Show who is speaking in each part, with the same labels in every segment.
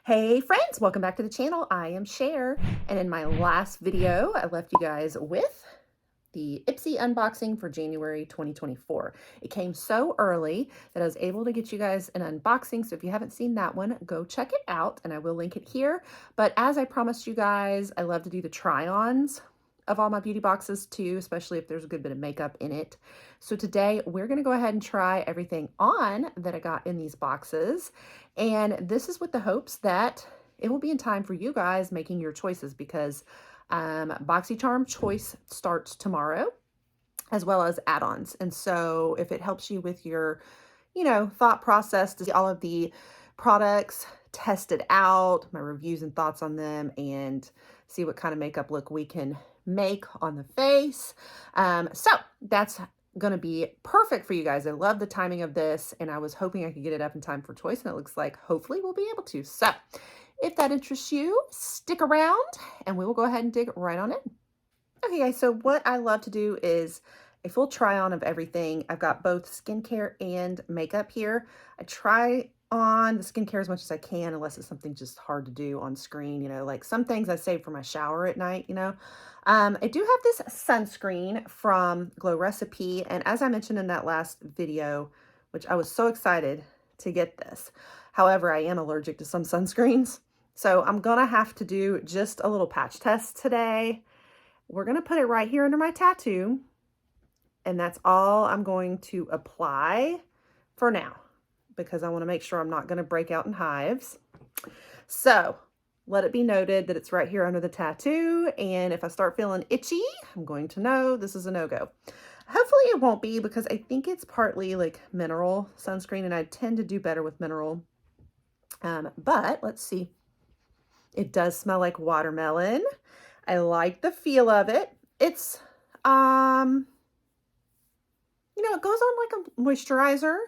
Speaker 1: Hey friends, welcome back to the channel. I am Cher, and in my last video, I left you guys with the Ipsy unboxing for January 2024. It came so early that I was able to get you guys an unboxing, so if you haven't seen that one, go check it out, and I will link it here. But as I promised you guys, I love to do the try-ons of all my beauty boxes too, especially if there's a good bit of makeup in it. So today we're going to go ahead and try everything on that I got in these boxes. And this is with the hopes that it will be in time for you guys making your choices, because BoxyCharm choice starts tomorrow, as well as add-ons. And so if it helps you with your, thought process to see all of the products tested out, my reviews and thoughts on them, and see what kind of makeup look we can make on the face. So that's going to be perfect for you guys. I love the timing of this, and I was hoping I could get it up in time for choice, and it looks like hopefully we'll be able to. So if that interests you, stick around and we will go ahead and dig right on in. Okay guys, so what I love to do is a full try on of everything. I've got both skincare and makeup here. I try on the skincare as much as I can, unless it's something just hard to do on screen, like some things I save for my shower at night, I do have this sunscreen from Glow Recipe, and as I mentioned in that last video, which I was so excited to get this. However, I am allergic to some sunscreens, so I'm gonna have to do just a little patch test today. We're gonna put it right here under my tattoo, and that's all I'm going to apply for now, because I want to make sure I'm not going to break out in hives. So let it be noted that it's right here under the tattoo, and if I start feeling itchy, I'm going to know this is a no-go. Hopefully it won't be, because I think it's partly like mineral sunscreen, and I tend to do better with mineral. But let's see. It does smell like watermelon. I like the feel of it. It's, it goes on like a moisturizer.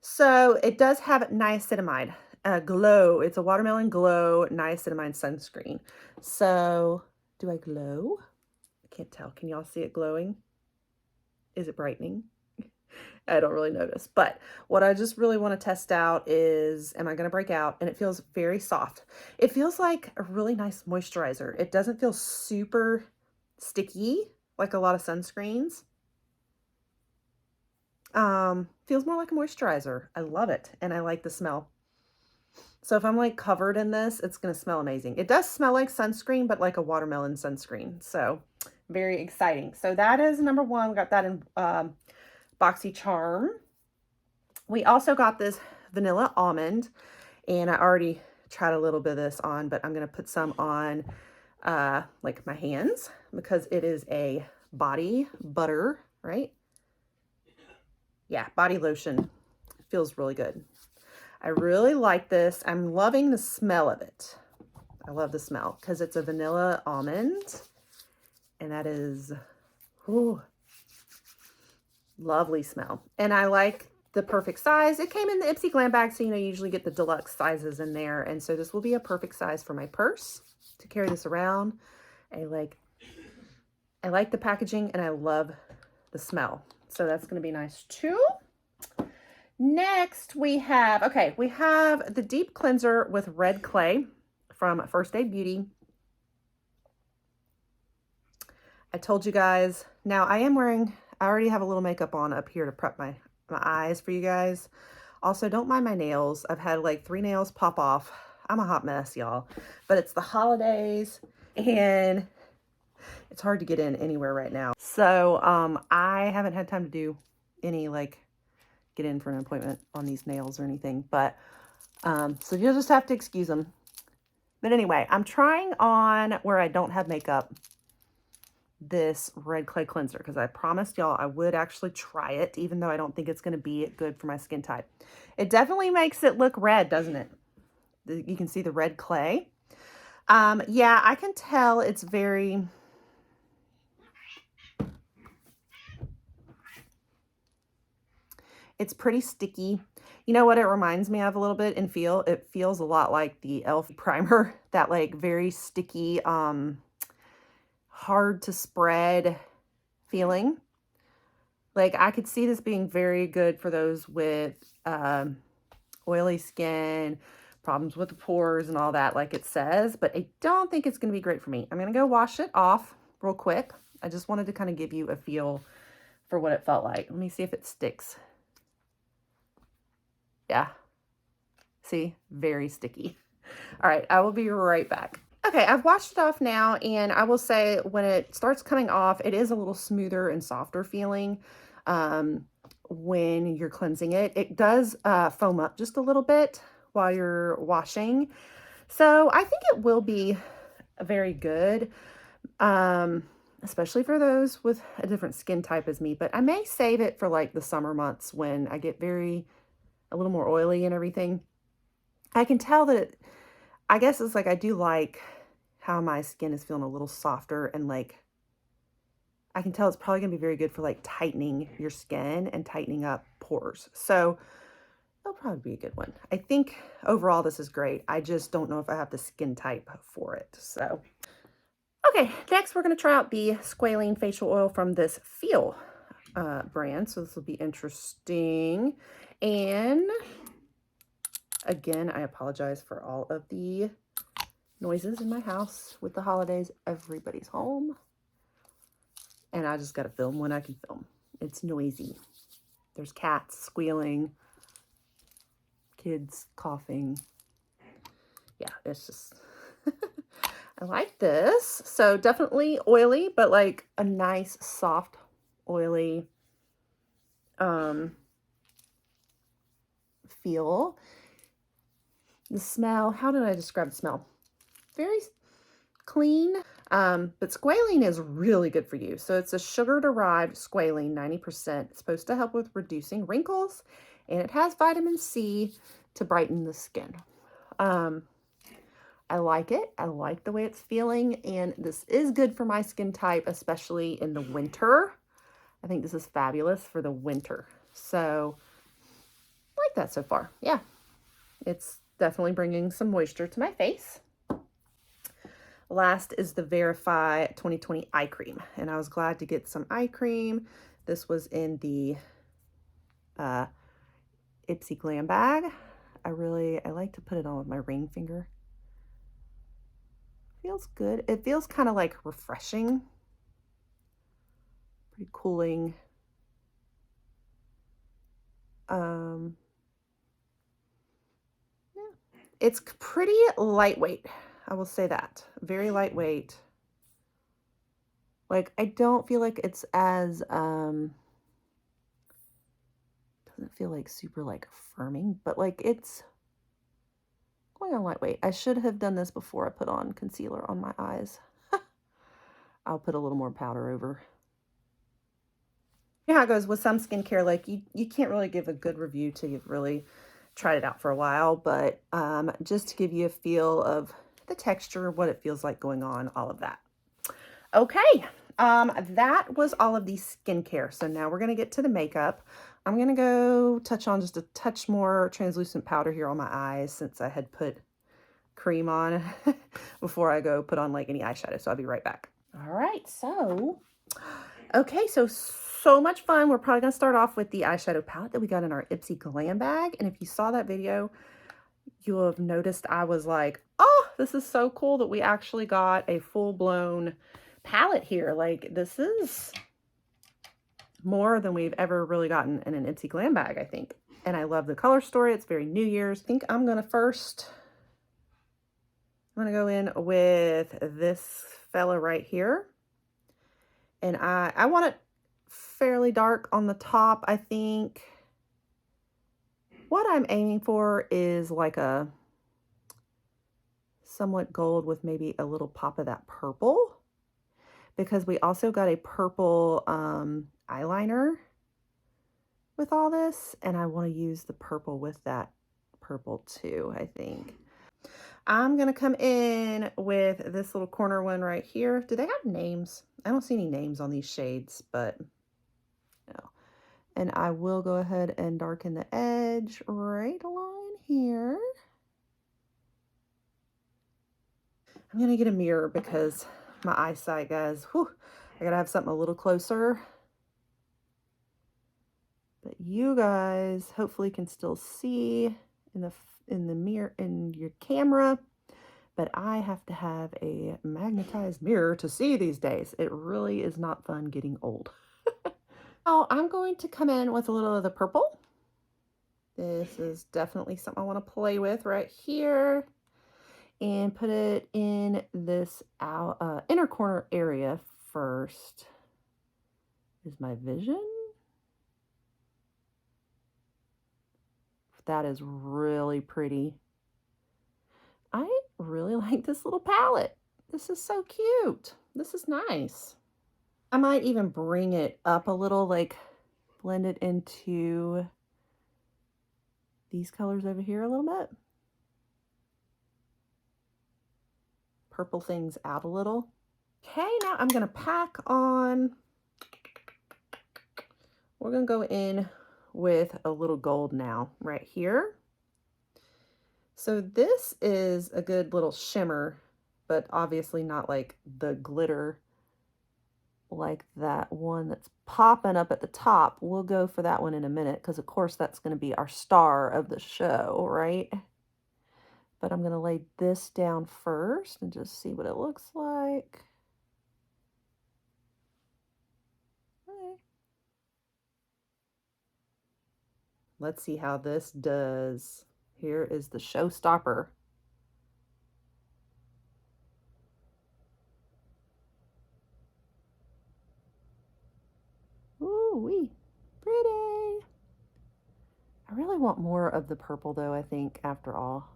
Speaker 1: So it does have niacinamide, glow. It's a watermelon glow niacinamide sunscreen. So do I glow? I can't tell. Can y'all see it glowing? Is it brightening? I don't really notice. But what I just really want to test out is, am I going to break out? And it feels very soft. It feels like a really nice moisturizer. It doesn't feel super sticky like a lot of sunscreens. Feels more like a moisturizer. I love it, and I like the smell. So if I'm like covered in this, it's going to smell amazing. It does smell like sunscreen, but like a watermelon sunscreen. So very exciting. So that is number one. We got that in BoxyCharm. We also got this vanilla almond, and I already tried a little bit of this on, but I'm going to put some on like my hands, because it is a body butter, right? Yeah, body lotion. Feels really good. I really like this. I'm loving the smell of it. I love the smell because it's a vanilla almond, and that is, ooh, lovely smell. And I like the perfect size. It came in the Ipsy Glam Bag, so you usually get the deluxe sizes in there, and so this will be a perfect size for my purse to carry this around. I like the packaging, and I love the smell. So that's going to be nice too. Next we have the deep cleanser with red clay from First Aid Beauty. I told you guys, now I already have a little makeup on up here to prep my eyes for you guys. Also, don't mind my nails. I've had like 3 nails pop off. I'm a hot mess, y'all. But it's the holidays, and it's hard to get in anywhere right now. So I haven't had time to do any get in for an appointment on these nails or anything. But so you'll just have to excuse them. But anyway, I'm trying on, where I don't have makeup, this red clay cleanser, because I promised y'all I would actually try it, even though I don't think it's going to be good for my skin type. It definitely makes it look red, doesn't it? You can see the red clay. Yeah, I can tell it's very... It's pretty sticky. You know what it reminds me of a little bit in feel? It feels a lot like the e.l.f. primer, that like very sticky, hard to spread feeling. Like I could see this being very good for those with oily skin, problems with the pores and all that like it says, but I don't think it's going to be great for me. I'm going to go wash it off real quick. I just wanted to kind of give you a feel for what it felt like. Let me see if it sticks. Yeah. See, very sticky. All right, I will be right back. Okay, I've washed it off now, and I will say when it starts coming off, it is a little smoother and softer feeling when you're cleansing it. It does foam up just a little bit while you're washing. So I think it will be very good, especially for those with a different skin type as me. But I may save it for like the summer months when I get a little more oily and everything. I can tell that I guess it's like I do like how my skin is feeling a little softer, and like I can tell it's probably gonna be very good for like tightening your skin and tightening up pores. So that'll probably be a good one. I think overall this is great. I just don't know if I have the skin type for it. So, okay, next we're gonna try out the squalene facial oil from this Feel brand. So this will be interesting. And again, I apologize for all of the noises in my house with the holidays. Everybody's home. And I just got to film when I can film. It's noisy. There's cats squealing, kids coughing. Yeah, it's just, I like this. So definitely oily, but like a nice, soft, oily feel. The smell, how did I describe the smell? Very clean, but squalene is really good for you. So it's a sugar-derived squalene, 90%. It's supposed to help with reducing wrinkles, and it has vitamin C to brighten the skin. I like it. I like the way it's feeling, and this is good for my skin type, especially in the winter. I think this is fabulous for the winter. So I like that so far. Yeah, it's definitely bringing some moisture to my face. Last is the Verify 2020 eye cream, and I was glad to get some eye cream. This was in the Ipsy Glam Bag. I like to put it on with my ring finger. Feels good. It feels kind of like refreshing, pretty cooling. Yeah. It's pretty lightweight. I will say that. Very lightweight. Like, I don't feel like it's as, doesn't feel like super like firming, but like it's going on lightweight. I should have done this before I put on concealer on my eyes. I'll put a little more powder over. You know how it goes with some skincare, like you can't really give a good review till you've really tried it out for a while, but just to give you a feel of the texture, what it feels like going on, all of that. Okay, that was all of the skincare. So now we're gonna get to the makeup. I'm gonna go touch on just a touch more translucent powder here on my eyes since I had put cream on before I go put on like any eyeshadow. So I'll be right back. All right, so, okay, so much fun. We're probably gonna start off with the eyeshadow palette that we got in our Ipsy Glam Bag. And if you saw that video, you'll have noticed I was like, oh, this is so cool that we actually got a full-blown palette here. Like, this is more than we've ever really gotten in an Ipsy Glam Bag, I think. And I love the color story. It's very New Year's. I think I'm gonna go in with this fella right here. And I want it fairly dark on the top. I think what I'm aiming for is like a somewhat gold with maybe a little pop of that purple, because we also got a purple eyeliner with all this, and I want to use the purple with that purple too, I think. I'm going to come in with this little corner one right here. Do they have names? I don't see any names on these shades, but no. And I will go ahead and darken the edge right along here. I'm going to get a mirror because my eyesight, guys, whew, I got to have something a little closer. But you guys hopefully can still see in the mirror in your camera, but I have to have a magnetized mirror to see these days. It really is not fun getting old. Now I'm going to come in with a little of the purple. This is definitely something I want to play with right here and put it in this inner corner area first. Is my vision? That is really pretty. I really like this little palette. This is so cute. This is nice. I might even bring it up a little, like blend it into these colors over here a little bit. Purple things out a little. Okay, now I'm gonna pack on. We're gonna go in with a little gold now, right here. So this is a good little shimmer, but obviously not like the glitter like that one that's popping up at the top. We'll go for that one in a minute because of course that's going to be our star of the show, right? But I'm going to lay this down first and just see what it looks like. Okay. Let's see how this does. Here is the showstopper. Ooh-wee, pretty. I really want more of the purple though, I think, after all.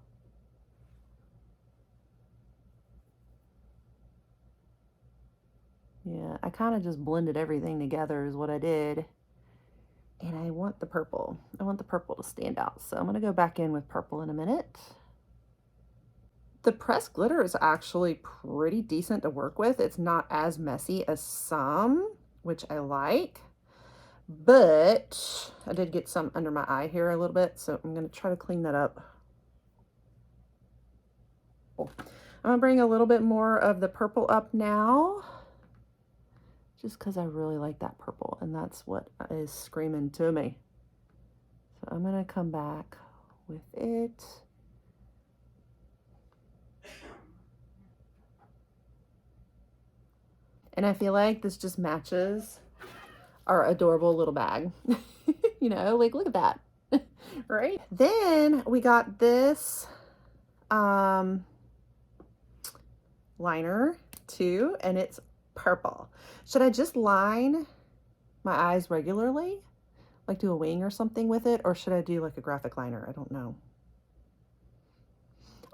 Speaker 1: Yeah, I kind of just blended everything together is what I did. And I want the purple. I want the purple to stand out. So I'm going to go back in with purple in a minute. The pressed glitter is actually pretty decent to work with. It's not as messy as some, which I like. But I did get some under my eye here a little bit. So I'm going to try to clean that up. Cool. I'm going to bring a little bit more of the purple up now. Just because I really like that purple. And that's what is screaming to me. So I'm going to come back with it. And I feel like this just matches our adorable little bag. You know, like look at that. Right? Then we got this liner too, and it's purple. Should I just line my eyes regularly? Like do a wing or something with it? Or should I do like a graphic liner? I don't know.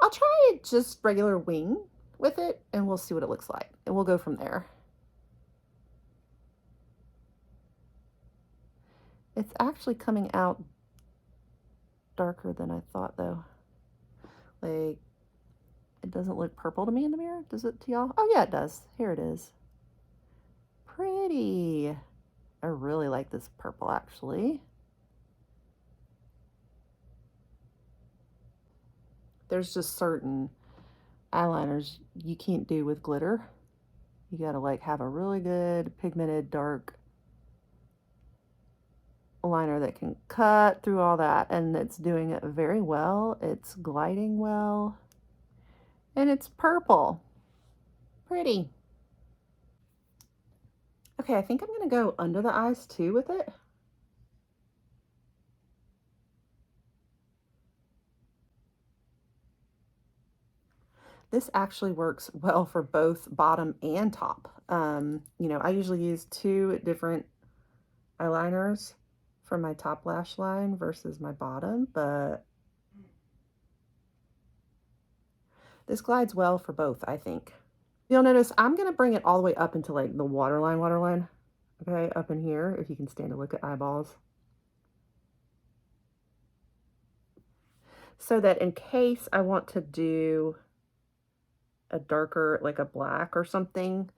Speaker 1: I'll try just regular wing with it and we'll see what it looks like. And we'll go from there. It's actually coming out darker than I thought though. Like, it doesn't look purple to me in the mirror. Does it to y'all? Oh yeah, it does. Here it is. Pretty. I really like this purple actually. There's just certain eyeliners you can't do with glitter. You gotta like have a really good pigmented dark liner that can cut through all that, and it's doing it very well. It's gliding well, and it's purple. Pretty. Okay, I think I'm gonna go under the eyes too with it. This actually works well for both bottom and top. You know, I usually use 2 different eyeliners for my top lash line versus my bottom, but this glides well for both, I think. You'll notice I'm going to bring it all the way up into like the waterline, okay, up in here, if you can stand to look at eyeballs. So that in case I want to do a darker, like a black or something,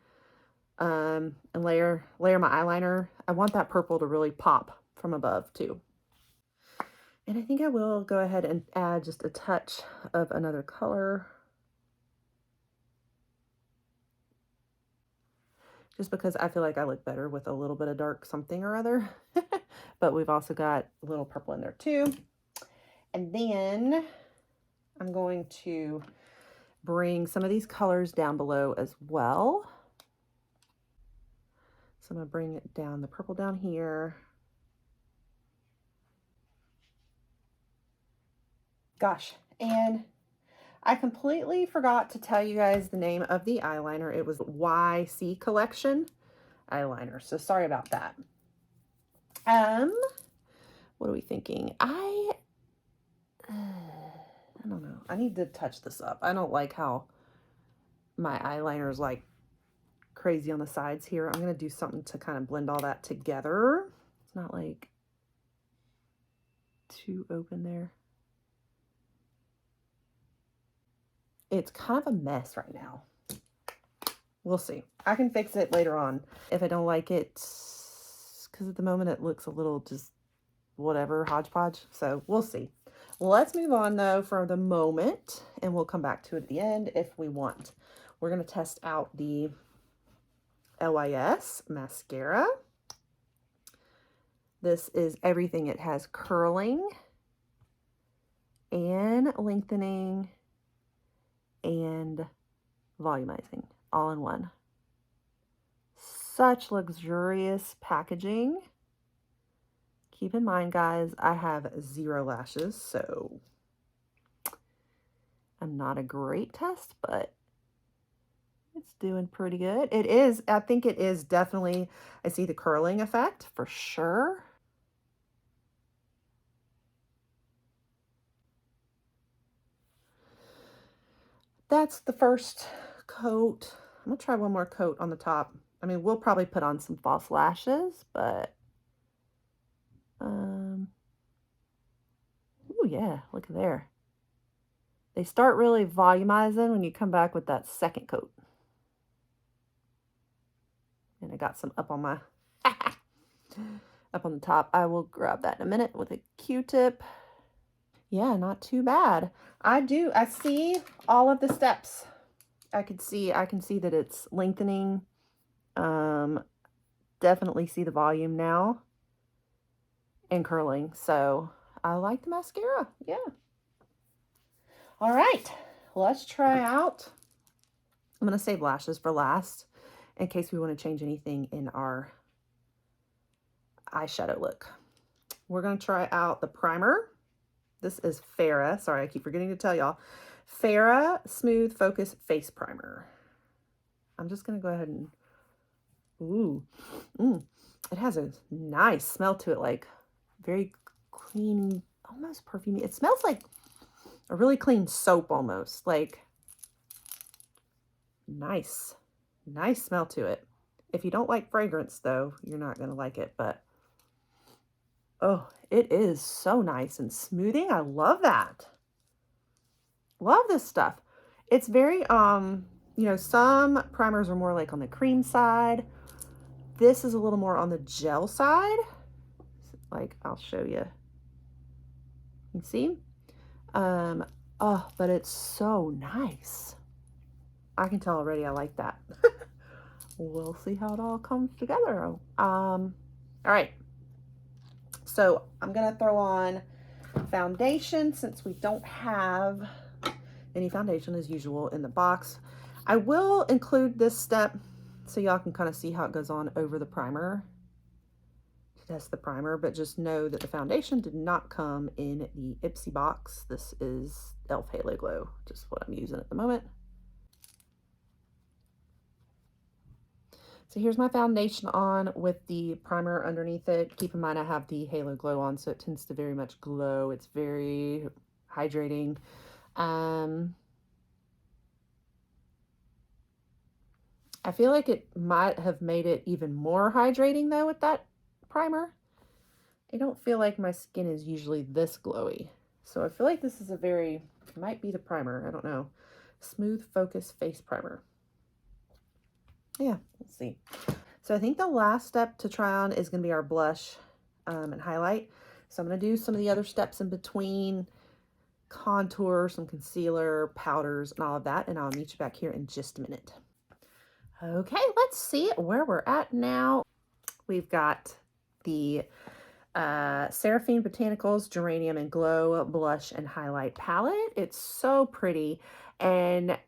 Speaker 1: and layer my eyeliner, I want that purple to really pop from above too. And I think I will go ahead and add just a touch of another color, just because I feel like I look better with a little bit of dark something or other. But we've also got a little purple in there too. And then I'm going to bring some of these colors down below as well. So I'm going to bring it down, the purple down here. Gosh, and I completely forgot to tell you guys the name of the eyeliner. It was YC Collection eyeliner. So sorry about that. What are we thinking? I don't know. I need to touch this up. I don't like how my eyeliner is like crazy on the sides here. I'm going to do something to kind of blend all that together. It's not like too open there. It's kind of a mess right now. We'll see. I can fix it later on if I don't like it, because at the moment it looks a little just whatever, hodgepodge. So we'll see. Let's move on though for the moment, and we'll come back to it at the end if we want. We're going to test out the LYS mascara. This is everything. It has curling and lengthening and volumizing all in one. Such luxurious packaging. Keep in mind, guys, I have 0 lashes, so I'm not a great test, but it's doing pretty good. It is, I think it is definitely, I see the curling effect for sure. That's the first coat. I'm gonna try one more coat on the top. I mean, we'll probably put on some false lashes, but oh yeah, look at there. They start really volumizing when you come back with that second coat. And I got some up on my up on the top. I will grab that in a minute with a Q-tip. Yeah, not too bad. I see all of the steps. I can see that it's lengthening. Definitely see the volume now and curling. So I like the mascara. Yeah. All right, let's try out. I'm going to save lashes for last in case we want to change anything in our eyeshadow look. We're going to try out the primer. This is Farrah. Sorry, I keep forgetting to tell y'all. Farrah Smooth Focus Face Primer. I'm just going to go ahead and, it has a nice smell to it, like very clean, almost perfumey. It smells like a really clean soap almost, like nice smell to it. If you don't like fragrance though, you're not going to like it, but oh, it is so nice and smoothing. I love that. Love this stuff. It's very, you know, some primers are more like on the cream side. This is a little more on the gel side. Like, I'll show you. You see? Oh, but it's so nice. I can tell already I like that. We'll see how it all comes together. All right. So I'm going to throw on foundation since we don't have any foundation as usual in the box. I will include this step so y'all can kind of see how it goes on over the primer. Test the primer, but just know that the foundation did not come in the Ipsy box. This is e.l.f. Halo Glow, just what I'm using at the moment. So here's my foundation on with the primer underneath it. Keep in mind I have the Halo Glow on, so it tends to very much glow. It's very hydrating. I feel like it might have made it even more hydrating though with that primer. I don't feel like my skin is usually this glowy. So I feel like this is a very, might be the primer, I don't know. Smooth Focus Face Primer. Yeah, let's see. So I think the last step to try on is going to be our blush and highlight. So I'm going to do some of the other steps in between, contour, some concealer, powders, and all of that. And I'll meet you back here in just a minute. Okay, let's see where we're at now. We've got the Seraphine Botanicals Geranium and Glow Blush and Highlight Palette. It's so pretty. And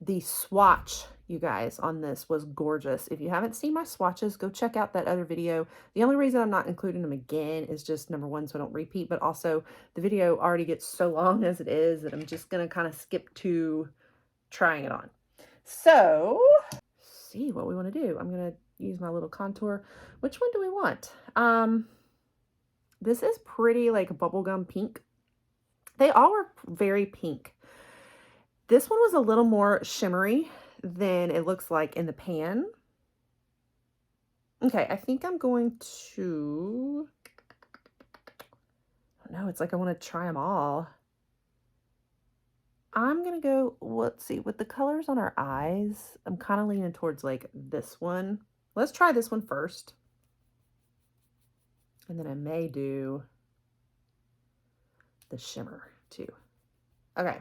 Speaker 1: the swatch, you guys, on this was gorgeous. If you haven't seen my swatches, go check out that other video. The only reason I'm not including them again is just number one, so I don't repeat, but also the video already gets so long as it is that I'm just going to kind of skip to trying it on. So, see what we want to do. I'm going to use my little contour. Which one do we want? This is pretty like bubblegum pink. They all are very pink. This one was a little more shimmery than it looks like in the pan. Okay, I think I'm going to, I don't know, it's like I want to try them all. I'm going to go, let's see, with the colors on our eyes, I'm kind of leaning towards like this one. Let's try this one first. And then I may do the shimmer too. Okay.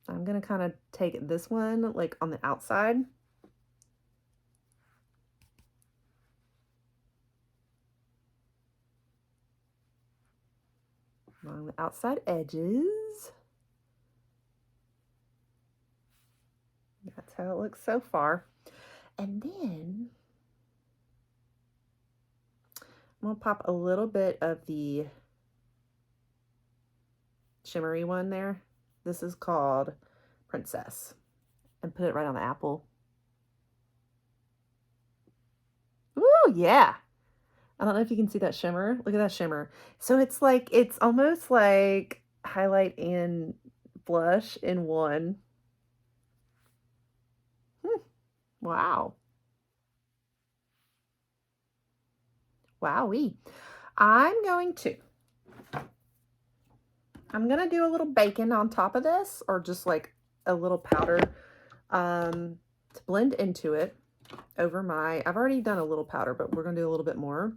Speaker 1: I'm going to kind of take this one like on the outside. Along the outside edges. That's how it looks so far. And then I'm going to pop a little bit of the shimmery one there. This is called Princess. And put it right on the apple. Ooh, yeah. I don't know if you can see that shimmer. Look at that shimmer. So it's like, it's almost like highlight and blush in one. Wow. Wowee. I'm going to do a little bacon on top of this, or just like a little powder to blend into it over my, I've already done a little powder, but we're going to do a little bit more.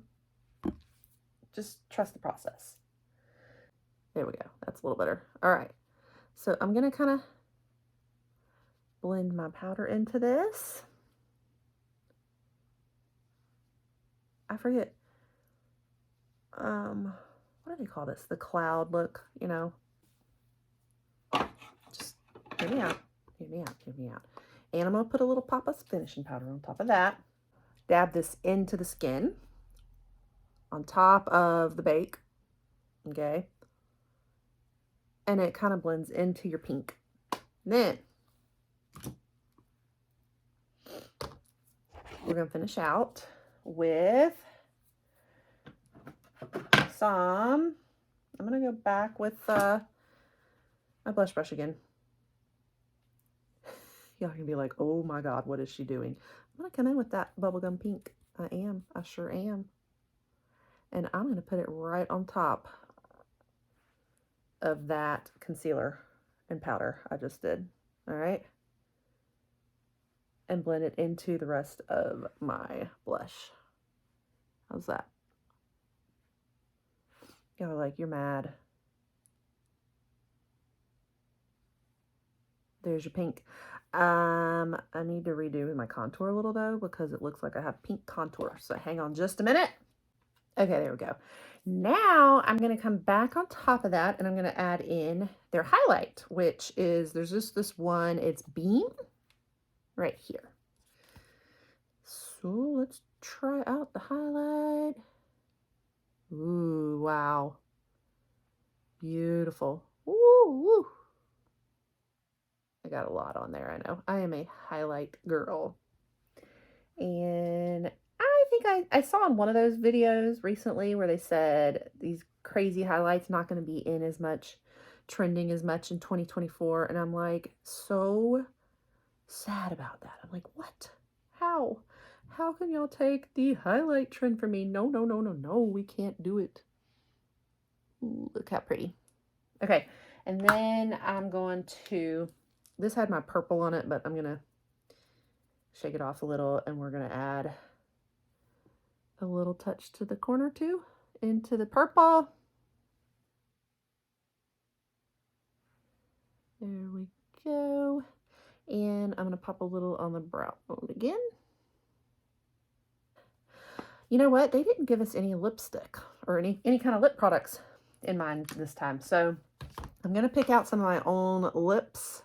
Speaker 1: Just trust the process. There we go. That's a little better. All right. So I'm going to kind of blend my powder into this. I forget. What do they call this? The cloud look, you know. Just hear me out. Hear me out. Hear me out. And I'm going to put a little pop of finishing powder on top of that. Dab this into the skin on top of the bake. Okay. And it kind of blends into your pink. Then we're going to finish out with some, I'm going to go back with my blush brush again. Y'all can be like, oh my God, what is she doing? I'm going to come in with that bubblegum pink. I sure am. And I'm going to put it right on top of that concealer and powder I just did. All right. And blend it into the rest of my blush. How's that? Y'all are like, you're mad. There's your pink. I need to redo my contour a little though, because it looks like I have pink contour. So hang on just a minute. Okay, there we go. Now I'm going to come back on top of that and I'm going to add in their highlight, which is, there's just this one, it's Beam right here. So let's try out the highlight. Ooh, wow. Beautiful. Ooh, woo. I got a lot on there, I know. I am a highlight girl. And I think I saw in one of those videos recently where they said these crazy highlights not going to be in as much, trending as much in 2024. And I'm like, so sad about that. I'm like, what? How? How can y'all take the highlight trend from me? No, no, no, no, no. We can't do it. Ooh, look how pretty. Okay. And then I'm going to, this had my purple on it, but I'm going to shake it off a little, and we're going to add a little touch to the corner too, into the purple. There we go. And I'm going to pop a little on the brow bone again. You know what? They didn't give us any lipstick or any kind of lip products in mine this time. So I'm going to pick out some of my own lips,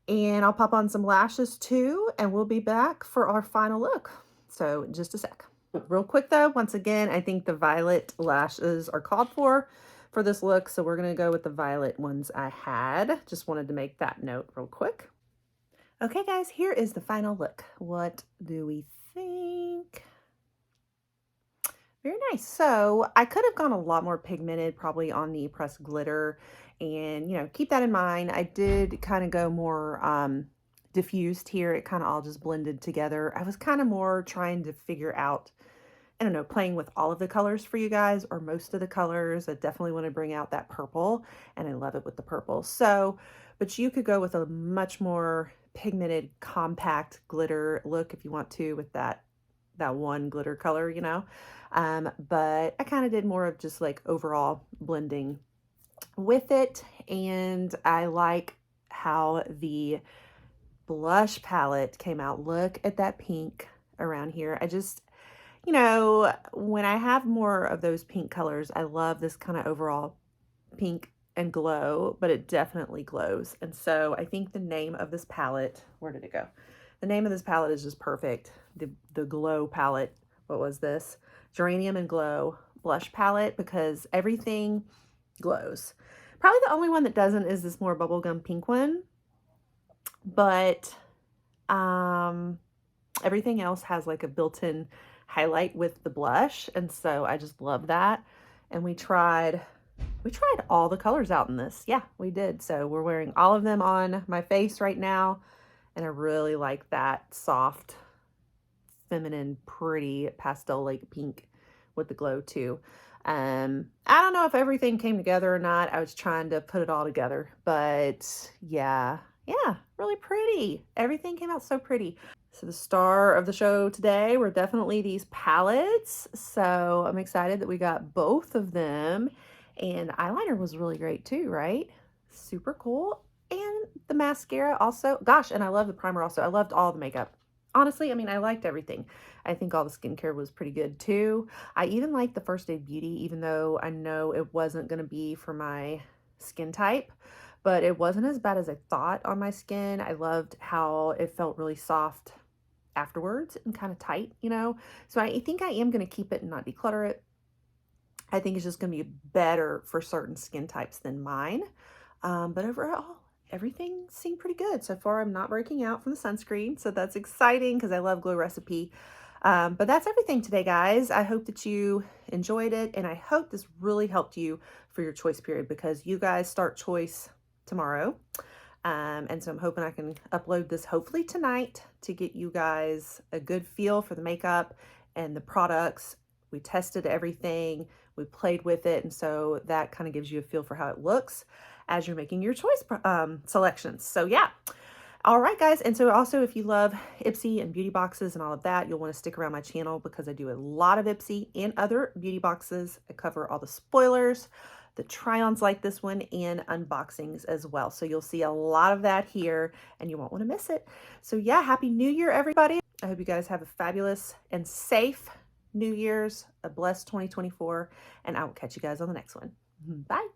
Speaker 1: and I'll pop on some lashes too, and we'll be back for our final look. So just a sec. Real quick though, once again, I think the violet lashes are called for this look. So we're going to go with the violet ones I had. Just wanted to make that note real quick. Okay guys, here is the final look. What do we think? Very nice. So I could have gone a lot more pigmented probably on the pressed glitter, and keep that in mind. I did kind of go more diffused here. It kind of all just blended together. I was kind of more trying to figure out, I don't know, playing with all of the colors for you guys, or most of the colors. I definitely want to bring out that purple, and I love it with the purple. So, but you could go with a much more pigmented, compact glitter look if you want to, with that one glitter color, but I kind of did more of just like overall blending with it. And I like how the blush palette came out. Look at that pink around here. I just, when I have more of those pink colors, I love this kind of overall pink and glow, but it definitely glows. And so I think the name of this palette, where did it go? The name of this palette is just perfect. The Glow palette. What was this? Geranium and Glow blush palette, because everything glows. Probably the only one that doesn't is this more bubblegum pink one. But everything else has like a built-in highlight with the blush. And so I just love that. And we tried all the colors out in this. Yeah, we did. So we're wearing all of them on my face right now. And I really like that soft, feminine, pretty pastel like pink with the glow too. I don't know if everything came together or not. I was trying to put it all together, but yeah, really pretty. Everything came out so pretty. So the star of the show today were definitely these palettes. So I'm excited that we got both of them. And eyeliner was really great too, right? Super cool. And the mascara also. Gosh, and I love the primer also. I loved all the makeup. Honestly, I mean, I liked everything. I think all the skincare was pretty good too. I even liked the First Aid Beauty, even though I know it wasn't going to be for my skin type, but it wasn't as bad as I thought on my skin. I loved how it felt really soft afterwards and kind of tight, So I think I am going to keep it and not declutter it. I think it's just going to be better for certain skin types than mine. But overall, everything seemed pretty good. So far, I'm not breaking out from the sunscreen, so that's exciting because I love Glow Recipe. But that's everything today, guys. I hope that you enjoyed it, and I hope this really helped you for your choice period, because you guys start choice tomorrow. And so I'm hoping I can upload this hopefully tonight to get you guys a good feel for the makeup and the products. We tested everything, we played with it, and so that kind of gives you a feel for how it looks as you're making your choice selections. So yeah. All right, guys. And so also, if you love Ipsy and beauty boxes and all of that, you'll want to stick around my channel, because I do a lot of Ipsy and other beauty boxes. I cover all the spoilers, the try-ons like this one, and unboxings as well. So you'll see a lot of that here, and you won't want to miss it. So yeah, Happy New Year, everybody. I hope you guys have a fabulous and safe New Year's, a blessed 2024, and I will catch you guys on the next one. Bye.